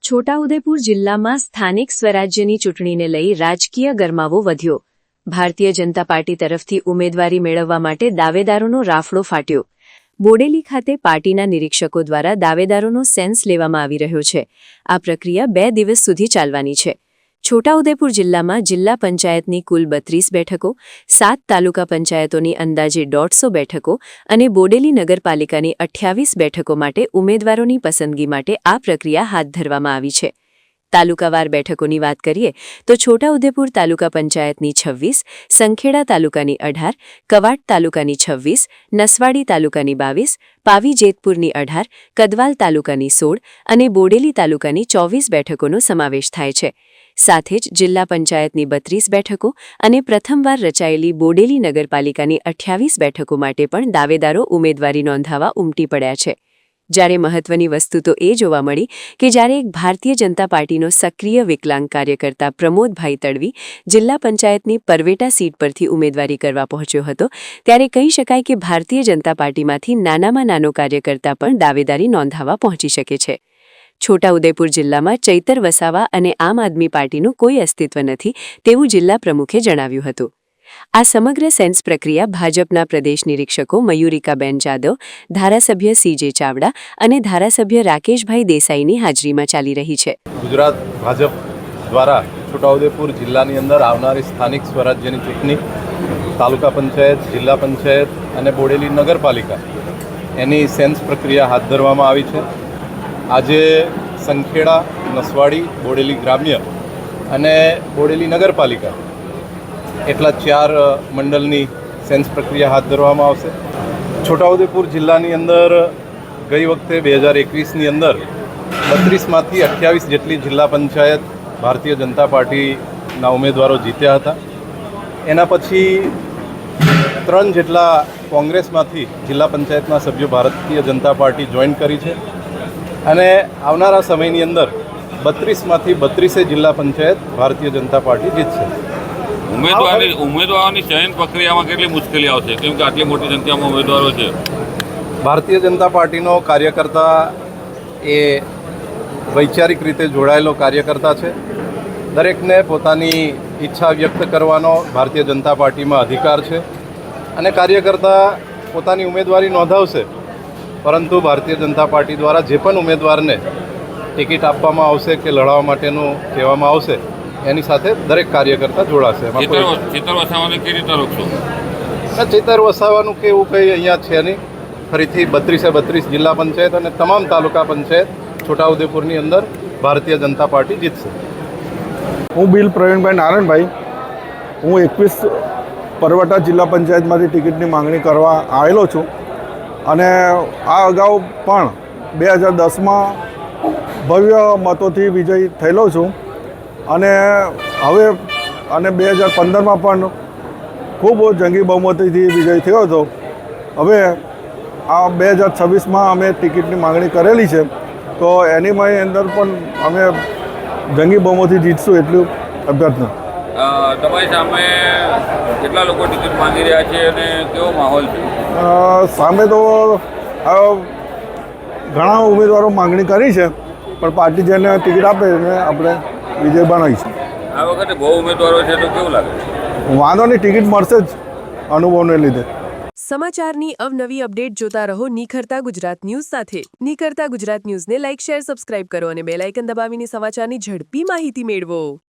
છોટાઉદેપુર જિલ્લામાં સ્થાનિક સ્વરાજ્યની ચૂંટણીને લઈ રાજકીય ગરમાવો વધ્યો. ભારતીય જનતા પાર્ટી તરફથી ઉમેદવારી મેળવવા માટે દાવેદારોનો રાફડો ફાટ્યો. બોડેલી ખાતે પાર્ટીના નિરીક્ષકો દ્વારા દાવેદારોનો સેન્સ લેવામાં આવી રહ્યો છે. આ પ્રક્રિયા 2 દિવસ સુધી ચાલવાની છે. છોટાઉદેપુર જિલ્લામાં જિલ્લા પંચાયતની કુલ 32 બેઠકો, 7 તાલુકા પંચાયતોની અંદાજે 150 બેઠકો અને બોડેલી નગરપાલિકાની 28 બેઠકો માટે ઉમેદવારોની પસંદગી માટે આ પ્રક્રિયા હાથ ધરવામાં આવી છે. તાલુકાવાર બેઠકોની વાત કરીએ તો છોટાઉદેપુર તાલુકા પંચાયતની 26, સંખેડા તાલુકાની 18, કવાંટ તાલુકાની 26, નસવાડી તાલુકાની 22, પાવી જેતપુરની 18, કદવાલ તાલુકાની 16 અને બોડેલી તાલુકાની 24 બેઠકોનો સમાવેશ થાય છે. સાથે જ જિલ્લા પંચાયતની 32 બેઠકો અને પ્રથમવાર રચાયેલી બોડેલી નગરપાલિકાની 28 બેઠકો માટે પણ દાવેદારો ઉમેદવારી નોંધાવવા ઉમટી પડ્યા છે. જ્યારે મહત્વની વસ્તુ તો એ જોવા મળી કે જ્યારે એક ભારતીય જનતા પાર્ટીનો સક્રિય વિકલાંગ કાર્યકર્તા પ્રમોદભાઈ તડવી જિલ્લા પંચાયતની પરવેટા સીટ પરથી ઉમેદવારી કરવા પહોંચ્યો હતો, ત્યારે કહી શકાય કે ભારતીય જનતા પાર્ટીમાંથી નાનામાં નાનો કાર્યકર્તા પણ દાવેદારી નોંધાવવા પહોંચી શકે છે. છોટાઉદેપુર જિલ્લામાં ચૈતર વસાવા અને આમ આદમી પાર્ટીનું કોઈ અસ્તિત્વ નથી તેવું જિલ્લા પ્રમુખે જણાવ્યું હતું. આ સમગ્ર સેન્સ પ્રક્રિયા ભાજપના પ્રદેશ નિરીક્ષકો મયુરિકાબેન જાદવ, ધારાસભ્ય CJ ચાવડા અને ધારાસભ્ય રાકેશભાઈ દેસાઈની હાજરીમાં ચાલી રહી છે. ગુજરાત ભાજપ દ્વારા છોટાઉદેપુર જિલ્લાની અંદર આવનારી સ્થાનિક સ્વરાજ્યની ચૂંટણી, તાલુકા પંચાયત, જિલ્લા પંચાયત અને બોડેલી નગરપાલિકા એની સેન્સ પ્રક્રિયા હાથ ધરવામાં આવી છે. આજે સંખેડા, નસવાડી, બોડેલી ગ્રામ્ય અને બોડેલી નગરપાલિકા એટલા 4 મંડળની સેન્સ પ્રક્રિયા હાથ ધરવામાં આવશે. છોટાઉદેપુર જિલ્લાની અંદર ગઈ વખતે 2021ની અંદર 32માંથી 28 જેટલી જિલ્લા પંચાયત ભારતીય જનતા પાર્ટીના ઉમેદવારો જીત્યા હતા. એના પછી 3 જેટલા કોંગ્રેસમાંથી જિલ્લા પંચાયતના સભ્યો ભારતીય જનતા પાર્ટી જોઈન કરી છે અને આવનારા સમયની અંદર 32માંથી 32 જિલ્લા પંચાયત ભારતીય જનતા પાર્ટી જીતશે. ઉમેદવારોની ચયન પ્રક્રિયામાં કેટલી મુશ્કેલી આવશે, કેમ કે આટલી મોટી સંખ્યામાં ઉમેદવારો છે? ભારતીય જનતા પાર્ટીનો કાર્યકર્તા એ વૈચારિક રીતે જોડાયેલો કાર્યકર્તા છે. દરેકને પોતાની ઈચ્છા વ્યક્ત કરવાનો ભારતીય જનતા પાર્ટીમાં અધિકાર છે અને કાર્યકર્તા પોતાની ઉમેદવારી નોંધાવશે, પરંતુ ભારતીય જનતા પાર્ટી દ્વારા જે પણ ઉમેદવારને ટિકિટ આપવામાં આવશે કે લડવા માટેનું કહેવામાં આવશે એની સાથે દરેક કાર્યકર્તા જોડાશે. ચેતર વસાવાને કેવી રીતે રોકશો? ચેતર વસાવાનું કે એવું કંઈ અહીંયા છે નહીં. ફરીથી 32 જિલ્લા પંચાયત અને તમામ તાલુકા પંચાયત છોટાઉદેપુરની અંદર ભારતીય જનતા પાર્ટી જીતશે. હું બિલ પ્રવીણભાઈ નારાયણભાઈ, હું 21 પરવટા જિલ્લા પંચાયતમાંથી ટિકિટની માંગણી કરવા આવેલો છું અને આ અગાઉ પણ 2010માં ભવ્ય મતોથી વિજય થયેલો છું અને હવે 2015માં પણ ખૂબ જંગી બહુમતીથી વિજય થયો હતો. હવે આ 2026માં અમે ટિકિટની માંગણી કરેલી છે, તો એની અંદર પણ અમે જંગી બહુમતી જીતશું એટલું અભ્યર્થના. તમારી સામે કેટલા લોકો ટિકિટ માંગી રહ્યા છે અને કેવો માહોલ છે? સામે તો ઘણા ઉમેદવારો માંગણી કરી છે, પણ પાર્ટી જેને ટિકિટ આપે એને આપણે વિજય બનાવીશું. આ વખતે બહુ ઉમેદવારો છે તો કેવું લાગે? વાંધો નહીં, ટિકિટ મળશે જ અનુભવને લીધે. સમાચારની અવનવી અપડેટ જોતા રહો નિખરતા ગુજરાત ન્યૂઝ સાથે. નિખરતા ગુજરાત ન્યૂઝને લાઇક, શેર, સબસ્ક્રાઇબ કરો અને બેલ આઇકન દબાવીને સમાચારની ઝડપી માહિતી મેળવો.